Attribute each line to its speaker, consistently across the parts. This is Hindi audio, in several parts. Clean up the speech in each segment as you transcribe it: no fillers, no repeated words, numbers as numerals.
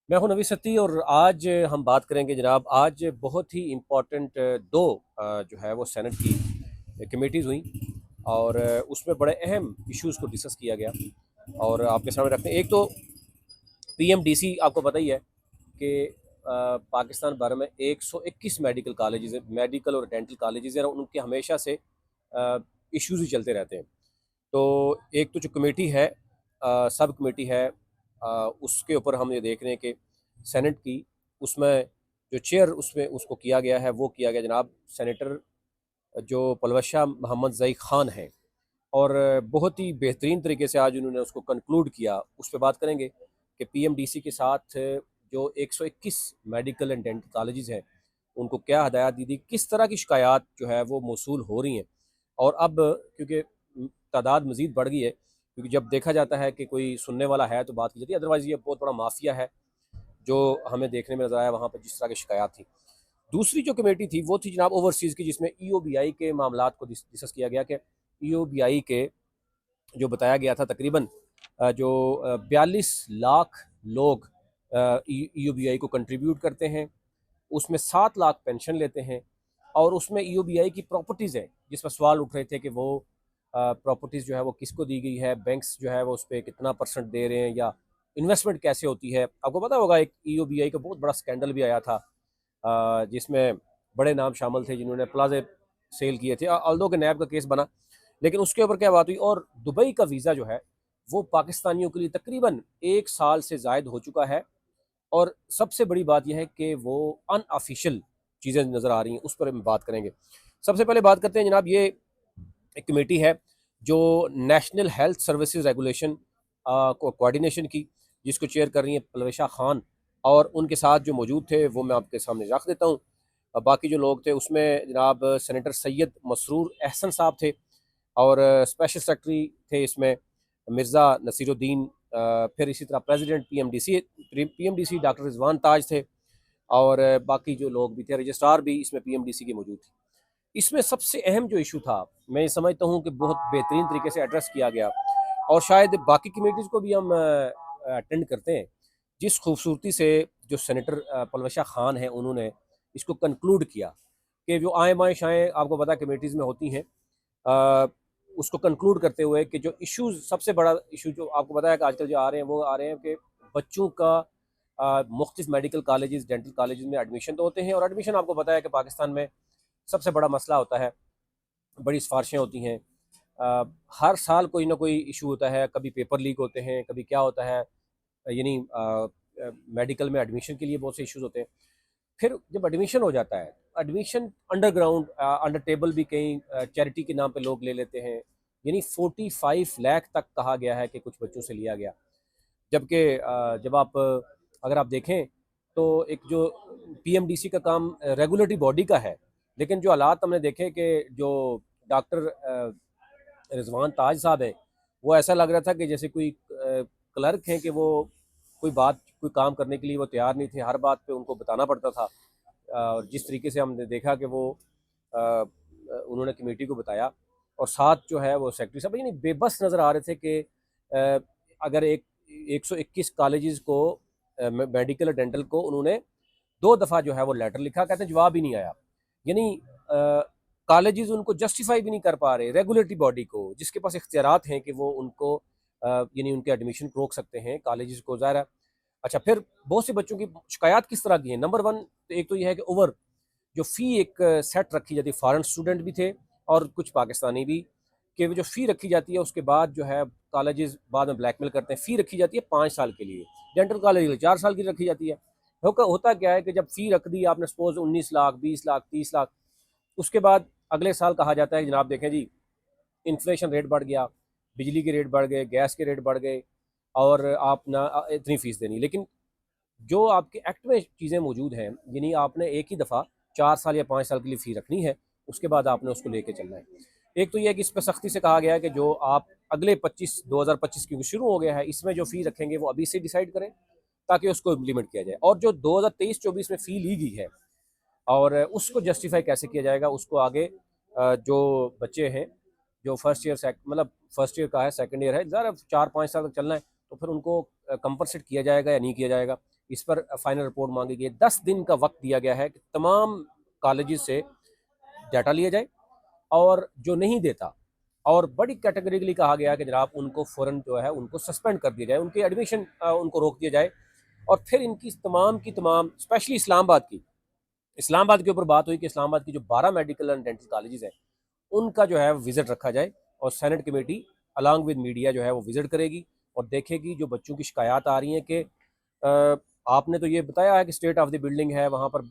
Speaker 1: मैं हूं नवी सती और आज हम बात करेंगे जनाब। आज बहुत ही इम्पोर्टेंट दो जो है वो सेनेट की कमेटीज़ हुई और उसमें बड़े अहम इश्यूज़ को डिस्कस किया गया और आपके सामने रखते हैं। एक तो पीएमडीसी, आपको पता ही है कि पाकिस्तान भर में 121 मेडिकल कॉलेजेस हैं, मेडिकल और डेंटल कॉलेजेस हैं और उनके हमेशा से इश्यूज़ ही चलते रहते हैं। तो एक तो जो कमेटी है, सब कमेटी है, उसके ऊपर हम ये देख रहे हैं कि सेनेट की उसमें जो चेयर उसमें उसको किया गया है वो किया गया जनाब सेनेटर जो पलवशा मोहम्मद ज़ई ख़ान हैं। और बहुत ही बेहतरीन तरीके से आज उन्होंने उसको कंक्लूड किया। उस पर बात करेंगे कि पीएमडीसी के साथ जो 121 मेडिकल एंड डेंटल कॉलेजेस हैं उनको क्या हदायत दी थी, किस तरह की शिकायत जो है वो मौसूल हो रही हैं। और अब क्योंकि तादाद मज़ीद बढ़ गई है, क्योंकि जब देखा जाता है कि कोई सुनने वाला है तो बात की जाती है, अदरवाइज़ ये बहुत बड़ा माफिया है जो हमें देखने में नजर आया वहाँ पर जिस तरह की शिकायत थी। दूसरी जो कमेटी थी वो थी जनाब ओवरसीज़ की, जिसमें ईओबीआई के मामलात को डिस्कस किया गया कि ईओबीआई के जो बताया गया था तकरीबन जो 42 लाख लोग ईओबीआई को कंट्रीब्यूट करते हैं, उसमें 7 लाख पेंशन लेते हैं और उसमें ईओबीआई की प्रॉपर्टीज़ है जिस पर सवाल उठ रहे थे कि वो प्रॉपर्टीज़ जो है वो किसको दी गई है, बैंक्स जो है वो उस पर कितना परसेंट दे रहे हैं या इन्वेस्टमेंट कैसे होती है। आपको पता होगा एक ईओबीआई का बहुत बड़ा स्कैंडल भी आया था जिसमें बड़े नाम शामिल थे जिन्होंने प्लाजे सेल किए थे, ऑल्दो के नैब का केस बना, लेकिन उसके ऊपर क्या बात हुई। और दुबई का वीज़ा जो है वो पाकिस्तानियों के लिए तकरीबन 1 साल से ज़ायद हो चुका है और सबसे बड़ी बात यह है कि वो अनऑफिशियल चीज़ें नज़र आ रही हैं, उस पर हम बात करेंगे। सबसे पहले बात करते हैं जनाब, ये एक कमेटी है जो नेशनल हेल्थ सर्विसेज रेगुलेशन को कोऑर्डिनेशन की, जिसको चेयर कर रही हैं पलवेशा खान, और उनके साथ जो मौजूद थे वो मैं आपके सामने रख देता हूँ। बाकी जो लोग थे उसमें जनाब सेनेटर सैयद मसरूर अहसन साहब थे और स्पेशल सेक्रेटरी थे इसमें मिर्ज़ा नसीरुद्दीन, फिर इसी तरह प्रेसिडेंट पीएमडीसी डॉक्टर रिजवान ताज थे और बाकी जो लोग भी थे, रजिस्ट्रार भी इसमें पीएमडीसी की मौजूद थी। इसमें सबसे अहम जो इशू था, मैं ये समझता हूँ कि बहुत बेहतरीन तरीके से एड्रेस किया गया और शायद बाकी कमेटीज़ को भी हम अटेंड करते हैं। जिस खूबसूरती से जो सेनेटर पलवशा खान है उन्होंने इसको कंक्लूड किया कि जो आए माए शाएँ आपको पता है कमेटीज़ में होती हैं, अ, उसको कंक्लूड करते हुए कि जो इश्यूज, सबसे बड़ा इशू जो आपको पता है कि आजकल जो आ रहे हैं वो आ रहे हैं कि बच्चों का मुख्तलिफ मेडिकल कॉलेजेस डेंटल कॉलेजेस में एडमिशन तो होते हैं और एडमिशन आपको पता है कि पाकिस्तान में सबसे बड़ा मसला होता है, बड़ी सिफारिशें होती हैं। हर साल कोई ना कोई इशू होता है, कभी पेपर लीक होते हैं, कभी क्या होता है, यानी मेडिकल में एडमिशन के लिए बहुत से इश्यूज होते हैं। फिर जब एडमिशन हो जाता है, एडमिशन अंडरग्राउंड अंडर टेबल भी कहीं चैरिटी के नाम पे लोग ले लेते हैं, यानी 45 लाख तक कहा गया है कि कुछ बच्चों से लिया गया। जबकि जब आप अगर आप देखें तो एक जो पीएमडीसी का काम रेगुलेटरी बॉडी का है, लेकिन जो हालात हमने देखे कि जो डॉक्टर रिजवान ताज साहब है, वो ऐसा लग रहा था कि जैसे कोई क्लर्क हैं कि वो कोई काम करने के लिए वो तैयार नहीं थे, हर बात पे उनको बताना पड़ता था। और जिस तरीके से हमने देखा कि वो उन्होंने कमेटी को बताया और साथ जो है वो सेक्रेटरी साहब यानी बेबस नज़र आ रहे थे कि अगर 121 कॉलेजेस को मेडिकल और डेंटल को उन्होंने 2 दफ़ा जो है वो लेटर लिखा, कहते हैं जवाब ही नहीं आया। यानी कॉलेजेस उनको जस्टिफाई भी नहीं कर पा रहे रेगुलेटरी बॉडी को, जिसके पास इख्तियारात हैं कि वो उनको यानी उनके एडमिशन रोक सकते हैं कॉलेजेस को, ज़ाहिर है। अच्छा, फिर बहुत से बच्चों की शिकायत किस तरह की है। नंबर वन तो एक तो यह है कि ओवर जो फ़ी एक सेट रखी जाती है, फॉरेन स्टूडेंट भी थे और कुछ पाकिस्तानी भी, कि वो जो फ़ी रखी जाती है उसके बाद जो है कॉलेजेस बाद में ब्लैकमेल करते हैं। फ़ी रखी जाती है 5 साल के लिए, डेंटल कॉलेज के लिए 4 साल की रखी जाती है। होता क्या है कि जब फ़ी रख दी आपने, सपोज 19 लाख, 20 लाख, 30 लाख, उसके बाद अगले साल कहा जाता है कि जनाब देखें जी, इन्फ्लेशन रेट बढ़ गया, बिजली के रेट बढ़ गए, गैस के रेट बढ़ गए और आप ना इतनी फ़ीस देनी। लेकिन जो आपके एक्ट में चीज़ें मौजूद हैं, यानी आपने एक ही दफ़ा 4 साल या 5 साल के लिए फ़ी रखनी है, उसके बाद आपने उसको लेके चलना है। एक तो ये है कि इस पर सख्ती से कहा गया है कि जो आप अगले 2025 क्योंकि शुरू हो गया है, इसमें जो फ़ी रखेंगे वो अभी से डिसाइड करें ताकि उसको इम्प्लीमेंट किया जाए। और जो 2023-24 में फ़ी ली गई है और उसको जस्टिफाई कैसे किया जाएगा, उसको आगे जो बच्चे हैं जो फर्स्ट ईयर मतलब फर्स्ट ईयर का है, सेकंड ईयर है, ज़रा 4-5 साल तक चलना है, तो फिर उनको कंपनसेट किया जाएगा या नहीं किया जाएगा, इस पर फाइनल रिपोर्ट मांगी गई है। 10 दिन का वक्त दिया गया है कि तमाम कॉलेजेस से डाटा लिया जाए, और जो नहीं देता और बड़ी कैटेगरिकली कहा गया कि जनाब उनको फ़ौरन जो है उनको सस्पेंड कर दिया जाए, उनके एडमिशन उनको रोक दिया जाए। और फिर इनकी तमाम की तमाम, स्पेशली इस्लामाबाद के ऊपर बात हुई कि इस्लामाबाद की जो 12 मेडिकल एंड डेंटल कॉलेजेस हैं उनका जो है विज़िट रखा जाए, और senate committee along with media जो है वो विज़िट करेगी और देखेगी जो बच्चों की शिकायत आ रही हैं कि आपने तो ये बताया है कि स्टेट ऑफ द बिल्डिंग है वहाँ पर,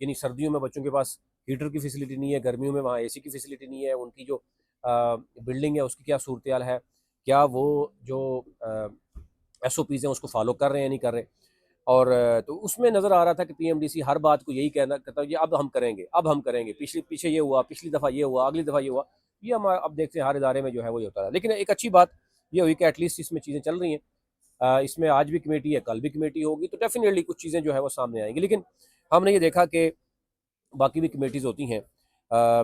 Speaker 1: यानी सर्दियों में बच्चों के पास हीटर की फैसिलिटी नहीं है, गर्मियों में वहाँ एसी की फैसिलिटी नहीं है, उनकी जो बिल्डिंग है उसकी क्या सूरत हाल है, क्या वो जो एसओपीज़ हैं उसको फॉलो कर रहे हैं नहीं कर रहे। और तो उसमें नज़र आ रहा था कि पीएमडीसी हर बात को यही कहना कहता है, ये अब हम करेंगे, पीछे ये हुआ, पिछली दफ़ा ये हुआ, अगली दफ़ा ये हुआ। ये हम अब देखते हैं हर इदारे में जो है वो ये होता है। लेकिन एक अच्छी बात ये हुई कि एटलीस्ट इसमें चीज़ें चल रही हैं। इसमें आज भी कमेटी है, कल भी कमेटी होगी, तो डेफिनेटली कुछ चीज़ें जो है वो सामने आएंगी। लेकिन हमने ये देखा कि बाकी भी कमेटीज़ होती हैं।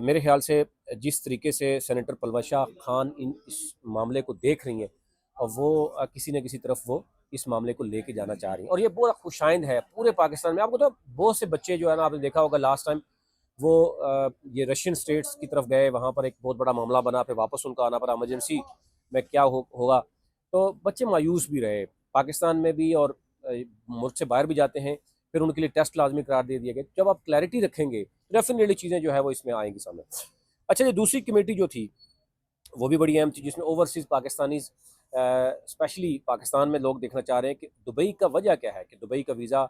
Speaker 1: मेरे ख्याल से जिस तरीके से सेनेटर पलवा शाह खान इस मामले को देख रही हैं, और वो किसी न किसी तरफ वो इस मामले को लेके जाना चाह रही हैं, और ये बहुत खुशाइंद है पूरे पाकिस्तान में। आपको तो बहुत से बच्चे जो है ना, आपने देखा होगा लास्ट टाइम वो ये रशियन स्टेट्स की तरफ गए, वहाँ पर एक बहुत बड़ा मामला बना, फिर वापस उनका आना पड़ा, इमरजेंसी में क्या होगा। तो बच्चे मायूस भी रहे पाकिस्तान में भी, और मुल्क से बाहर भी जाते हैं, फिर उनके लिए टेस्ट लाजमी करार दे दिए गए। जब आप क्लैरिटी रखेंगे डेफिनेटली चीज़ें जो है वो इसमें आएंगी सामने। अच्छा, ये दूसरी कमेटी जो थी वो भी बड़ी अहम थी, जिसमें ओवरसीज़ पाकिस्तानीज़, स्पेशली पाकिस्तान में लोग देखना चाह रहे हैं कि दुबई का वजह क्या है, कि दुबई का वीज़ा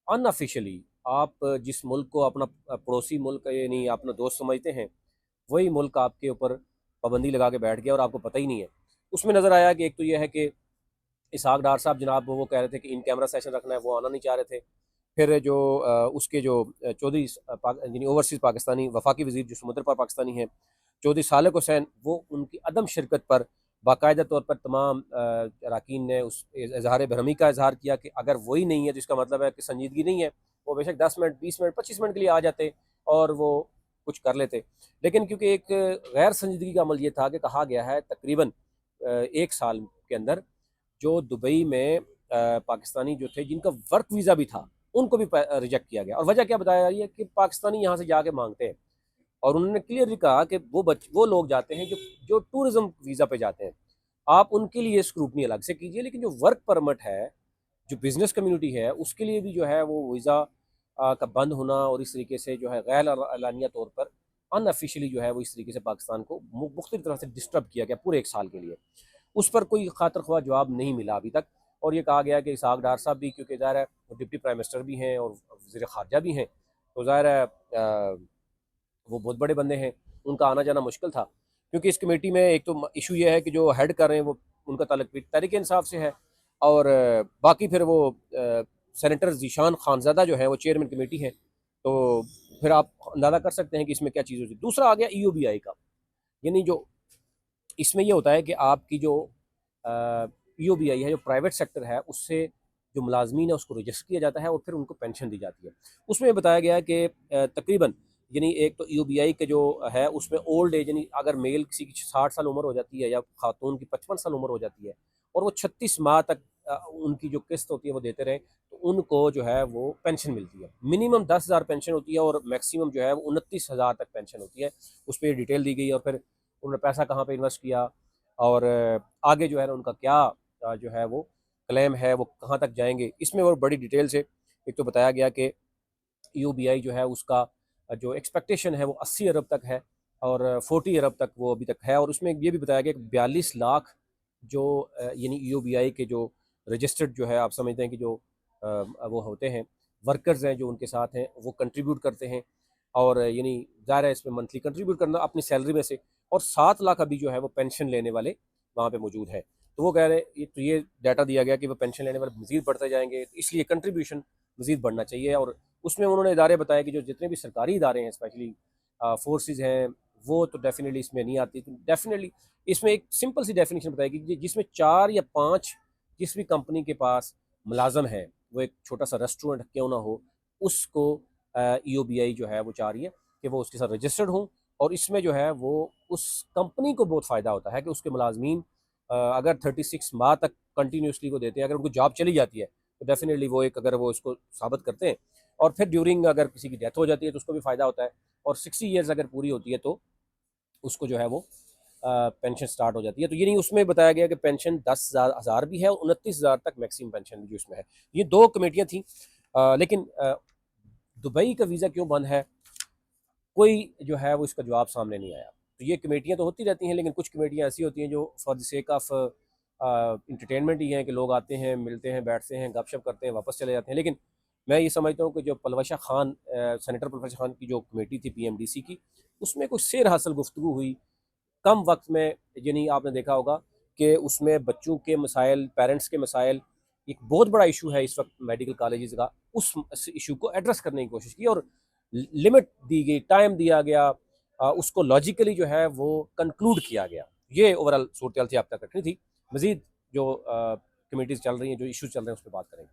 Speaker 1: अनऑफिशियली आप जिस मुल्क को अपना पड़ोसी मुल्क यानी अपना दोस्त समझते हैं, वही मुल्क आपके ऊपर पाबंदी लगा के बैठ गया और आपको पता ही नहीं है। उसमें नज़र आया कि एक तो ये है कि इसहाक डार साहब जनाब वो कह रहे थे कि इन कैमरा सेशन रखना है, वो आना नहीं चाह रहे थे। फिर जो उसके जो चौधरी यानी ओवरसीज़ पाकिस्तानी वफाकी वज़ीर जो समुद्र पर पाकिस्तानी हैं, चौधरी सालेक हुसैन, वो उनकी अदम शिरकत पर बाकायदा तौर पर तमाम अरकान ने उस इजहार बरहमी का इजहार किया कि अगर वही नहीं है तो इसका मतलब है कि संजीदगी नहीं है। वो बेशक 10 मिनट 20 मिनट 25 मिनट के लिए आ जाते और वो कुछ कर लेते, लेकिन क्योंकि एक गैर संजीदगी का अमल ये था कि कहा गया है तकरीबन 1 साल के अंदर जो दुबई में पाकिस्तानी जो थे जिनका वर्क वीज़ा भी था उनको भी रिजेक्ट किया गया। और वजह क्या बताया जा रही है कि पाकिस्तानी यहाँ से जाके मांगते हैं, और उन्होंने क्लियरली कहा कि वो लोग जाते हैं जो जो टूरिज्म वीज़ा पे जाते हैं, आप उनके लिए स्क्रूटनी अलग से कीजिए, लेकिन जो वर्क परमिट है, जो बिज़नेस कम्युनिटी है, उसके लिए भी जो है वो वीज़ा का बंद होना, और इस तरीके से जो है गैर एलानिया तौर पर अनऑफिशियली जो है वो इस तरीके से पाकिस्तान को मुख्तलिफ तरह से डिस्टर्ब किया गया पूरे 1 साल के लिए। उस पर कोई खातर ख्वाह जवाब नहीं मिला अभी तक, और ये कहा गया कि इसहाक डार साहब भी, क्योंकि ज़ाहिर है वो डिप्टी प्राइम मिनिस्टर भी हैं और वज़ीर ख़ारजा भी हैं, तो ज़ाहिर है वो बहुत बड़े बंदे हैं, उनका आना जाना मुश्किल था। क्योंकि इस कमेटी में एक तो इशू ये है कि जो हेड कर रहे हैं वो उनका ताल्लुक भी तहरीक इंसाफ से है, और बाकी फिर वो सेनेटर ज़ीशान खानज़ादा जो है वो चेयरमैन कमेटी है। तो फिर आप अंदाज़ा कर सकते हैं कि इसमें क्या चीज़ होती है। दूसरा आ गया EOBI का, यानी जो इसमें ये होता है कि आपकी जो EOBI है, जो प्राइवेट सेक्टर है, उससे जो मुलाजमीन है उसको रजिस्टर किया जाता है और फिर उनको पेंशन दी जाती है। उसमें बताया गया है कि तकरीबन यानी एक तो EOBI के जो है उसमें ओल्ड एज, यानी अगर मेल किसी की 60 साल उम्र हो जाती है या खातून की 55 साल उम्र हो जाती है, और वो 36 माह तक उनकी जो किस्त होती है वो देते रहे, तो उनको जो है वो पेंशन मिलती है। मिनिमम 10,000 पेंशन होती है और मैक्सिमम जो है वो 29,000 तक पेंशन होती है। उस पर डिटेल दी गई, और फिर उन्होंने पैसा कहाँ पे इन्वेस्ट किया, और आगे जो है ना उनका क्या जो है वो क्लेम है, वो कहाँ तक जाएंगे, इसमें और बड़ी डिटेल से एक तो बताया गया कि EOBI जो है उसका जो एक्सपेक्टेशन है वो 80 अरब तक है, और 40 अरब तक वो अभी तक है। और उसमें ये भी बताया गया कि 42 लाख जो यानी EOBI के जो रजिस्टर्ड जो है, आप समझते हैं कि जो वो होते हैं वर्कर्स हैं जो उनके साथ हैं, वो कंट्रीब्यूट करते हैं, और यानी ज़ाहिर है इसमें मंथली कंट्रीब्यूट करना अपनी सैलरी में से, और 7 लाख अभी जो है वो पेंशन लेने वाले वहाँ पे मौजूद है। तो वो कह रहे हैं, तो ये डाटा दिया गया कि वो पेंशन लेने वाले मज़ीद बढ़ते जाएंगे, इसलिए कंट्रीब्यूशन मज़ीद बढ़ना चाहिए। और उसमें उन्होंने इदारे बताए कि जो जितने भी सरकारी इदारे हैं, स्पेशली फोर्सेज हैं, वो तो डेफिनेटली इसमें नहीं आती। तो डेफिनेटली इसमें एक सिंपल सी डेफिनेशन बताएगी कि जिसमें 4 या 5 जिस भी कंपनी के पास मुलाजम है, वो एक छोटा सा रेस्टोरेंट क्यों ना हो, उसको EOBI जो है वो चाह रही है कि वो उसके साथ रजिस्टर्ड हों। और इसमें जो है वो उस कंपनी को बहुत फ़ायदा होता है कि उसके मुलाजमीन अगर 36 माह तक कंटिन्यूसली को देते हैं, अगर उनको जॉब चली जाती है तो डेफिनेटली वो एक अगर वो इसको साबित करते हैं और फिर ड्यूरिंग अगर किसी की डेथ हो जाती है तो उसको भी फ़ायदा होता है, और 60 ईयर्स अगर पूरी होती है तो उसको जो है वो पेंशन स्टार्ट हो जाती है। तो ये नहीं, उसमें बताया गया कि पेंशन 10,000 भी है और 29,000 तक मैक्सिमम पेंशन जो इसमें है। ये 2 कमेटियाँ थी, लेकिन दुबई का वीज़ा क्यों बंद है, कोई जो है वो इसका जवाब सामने नहीं आया। तो ये कमेटियाँ तो होती रहती हैं, लेकिन कुछ कमेटियाँ ऐसी होती हैं जो for the sake of entertainment ही हैं, कि लोग आते हैं, मिलते हैं, बैठते हैं, गपशप करते हैं, वापस चले जाते हैं। लेकिन मैं ये समझता हूँ कि जो पलवशा खान, सेनेटर पलवशा खान की जो कमेटी थी पीएमडीसी की, उसमें कुछ सेर हासिल गुफ्तगू हुई कम वक्त में। यानी आपने देखा होगा कि उसमें बच्चों के मसाइल, पेरेंट्स के मसाइल, एक बहुत बड़ा इशू है इस वक्त मेडिकल कॉलेजेस का, उस इशू को एड्रेस करने की कोशिश की और लिमिट दी गई, टाइम दिया गया, उसको लॉजिकली जो है वो कंक्लूड किया गया। ये ओवरऑल सूरत थी, आप तक रखनी थी। मजीद जो कमेटीज़ चल रही हैं, जो इशूज़ चल रहे हैं, उस पर बात करेंगे।